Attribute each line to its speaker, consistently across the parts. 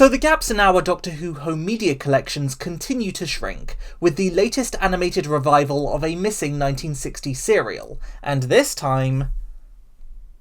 Speaker 1: So the gaps in our Doctor Who home media collections continue to shrink, with the latest animated revival of a missing 1960s serial, and this time,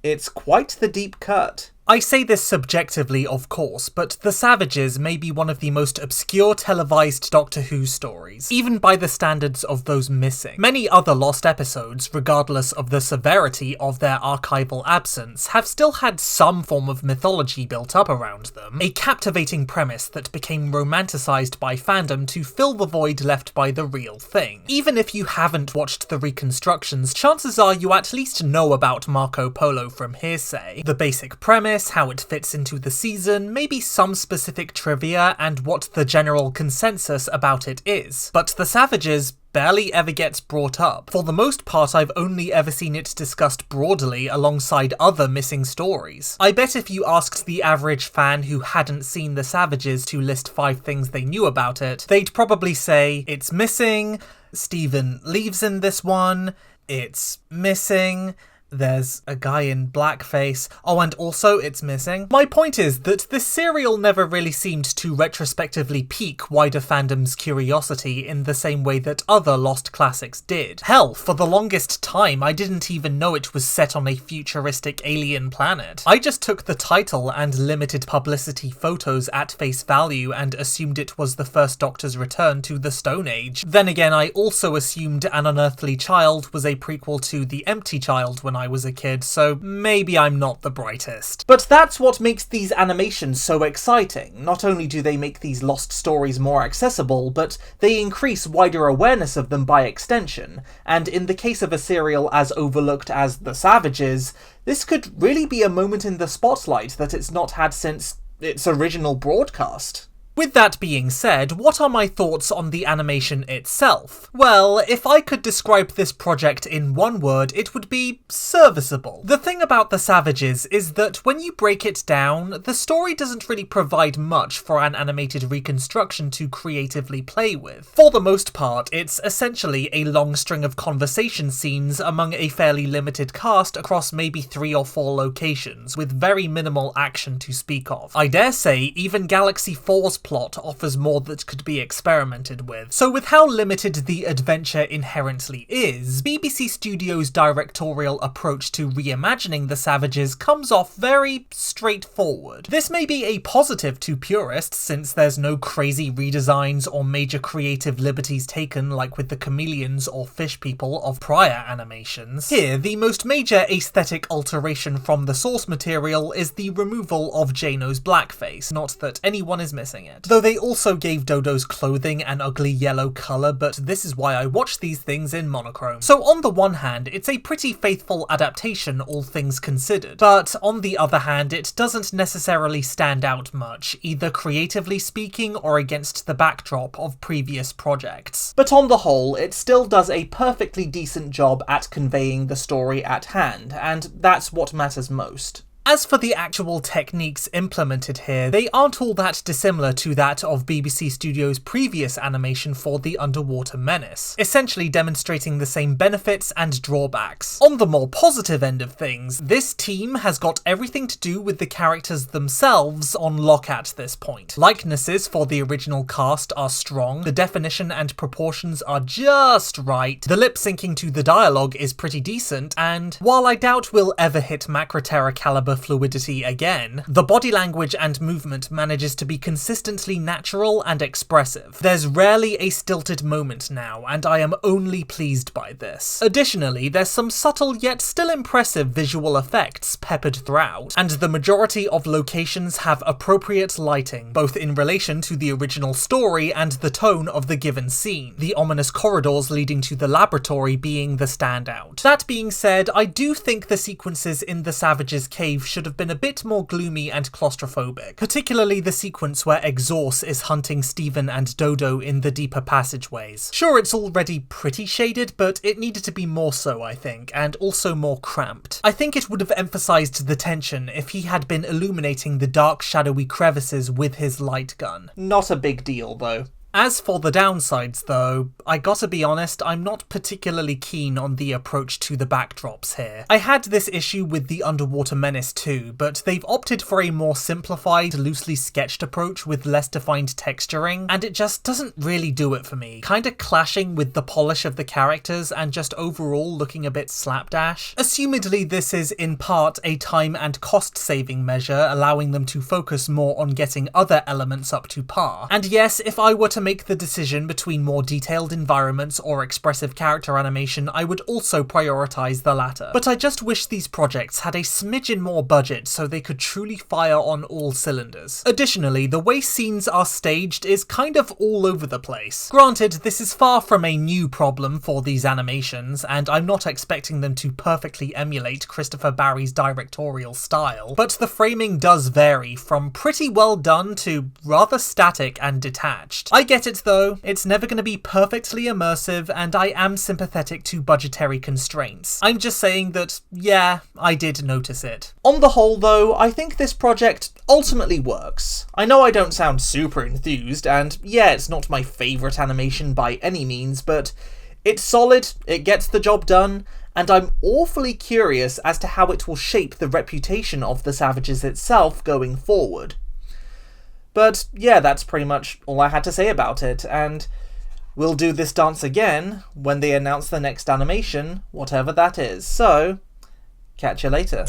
Speaker 1: it's quite the deep cut. I say this subjectively, of course, but The Savages may be one of the most obscure televised Doctor Who stories, even by the standards of those missing. Many other lost episodes, regardless of the severity of their archival absence, have still had some form of mythology built up around them, a captivating premise that became romanticised by fandom to fill the void left by the real thing. Even if you haven't watched the reconstructions, chances are you at least know about Marco Polo from hearsay, the basic premise, how it fits into the season, maybe some specific trivia, and what the general consensus about it is. But The Savages barely ever gets brought up. For the most part, I've only ever seen it discussed broadly alongside other missing stories. I bet if you asked the average fan who hadn't seen The Savages to list 5 things they knew about it, they'd probably say, it's missing, Stephen leaves in this one, it's missing, there's a guy in blackface, oh and also it's missing. My point is that this serial never really seemed to retrospectively pique wider fandom's curiosity in the same way that other lost classics did. Hell, for the longest time I didn't even know it was set on a futuristic alien planet. I just took the title and limited publicity photos at face value and assumed it was the first Doctor's return to the Stone Age. Then again, I also assumed An Unearthly Child was a prequel to The Empty Child when I was a kid, so maybe I'm not the brightest. But that's what makes these animations so exciting. Not only do they make these lost stories more accessible, but they increase wider awareness of them by extension, and in the case of a serial as overlooked as The Savages, this could really be a moment in the spotlight that it's not had since its original broadcast. With that being said, what are my thoughts on the animation itself? Well, if I could describe this project in one word, it would be serviceable. The thing about The Savages is that when you break it down, the story doesn't really provide much for an animated reconstruction to creatively play with. For the most part, it's essentially a long string of conversation scenes among a fairly limited cast across maybe 3 or 4 locations, with very minimal action to speak of. I dare say, even Galaxy 4's plot offers more that could be experimented with. So with how limited the adventure inherently is, BBC Studios' directorial approach to reimagining The Savages comes off very straightforward. This may be a positive to purists, since there's no crazy redesigns or major creative liberties taken like with the chameleons or fish people of prior animations. Here, the most major aesthetic alteration from the source material is the removal of Jano's blackface, not that anyone is missing it. Though they also gave Dodo's clothing an ugly yellow colour, but this is why I watch these things in monochrome. So on the one hand, it's a pretty faithful adaptation, all things considered, but on the other hand, it doesn't necessarily stand out much, either creatively speaking or against the backdrop of previous projects. But on the whole, it still does a perfectly decent job at conveying the story at hand, and that's what matters most. As for the actual techniques implemented here, they aren't all that dissimilar to that of BBC Studios' previous animation for The Underwater Menace, essentially demonstrating the same benefits and drawbacks. On the more positive end of things, this team has got everything to do with the characters themselves on lock at this point. Likenesses for the original cast are strong, the definition and proportions are just right, the lip syncing to the dialogue is pretty decent, and while I doubt we'll ever hit Macroterra caliber fluidity again, the body language and movement manages to be consistently natural and expressive. There's rarely a stilted moment now, and I am only pleased by this. Additionally, there's some subtle yet still impressive visual effects peppered throughout, and the majority of locations have appropriate lighting, both in relation to the original story and the tone of the given scene, the ominous corridors leading to the laboratory being the standout. That being said, I do think the sequences in the Savages cave should have been a bit more gloomy and claustrophobic, particularly the sequence where Exhaust is hunting Stephen and Dodo in the deeper passageways. Sure, it's already pretty shaded, but it needed to be more so, I think, and also more cramped. I think it would have emphasized the tension if he had been illuminating the dark shadowy crevices with his light gun. Not a big deal, though. As for the downsides though, I gotta be honest, I'm not particularly keen on the approach to the backdrops here. I had this issue with the Underwater Menace too, but they've opted for a more simplified, loosely sketched approach with less defined texturing, and it just doesn't really do it for me. Kinda clashing with the polish of the characters and just overall looking a bit slapdash. Assumedly this is in part a time and cost saving measure, allowing them to focus more on getting other elements up to par. And yes, if I were to make the decision between more detailed environments or expressive character animation, I would also prioritise the latter. But I just wish these projects had a smidgen more budget so they could truly fire on all cylinders. Additionally, the way scenes are staged is kind of all over the place. Granted, this is far from a new problem for these animations, and I'm not expecting them to perfectly emulate Christopher Barry's directorial style, but the framing does vary from pretty well done to rather static and detached. I get it though, it's never going to be perfectly immersive, and I am sympathetic to budgetary constraints. I'm just saying that, yeah, I did notice it. On the whole though, I think this project ultimately works. I know I don't sound super enthused, and yeah, it's not my favourite animation by any means, but it's solid, it gets the job done, and I'm awfully curious as to how it will shape the reputation of the Savages itself going forward. But yeah, that's pretty much all I had to say about it, and we'll do this dance again when they announce the next animation, whatever that is. So, catch you later.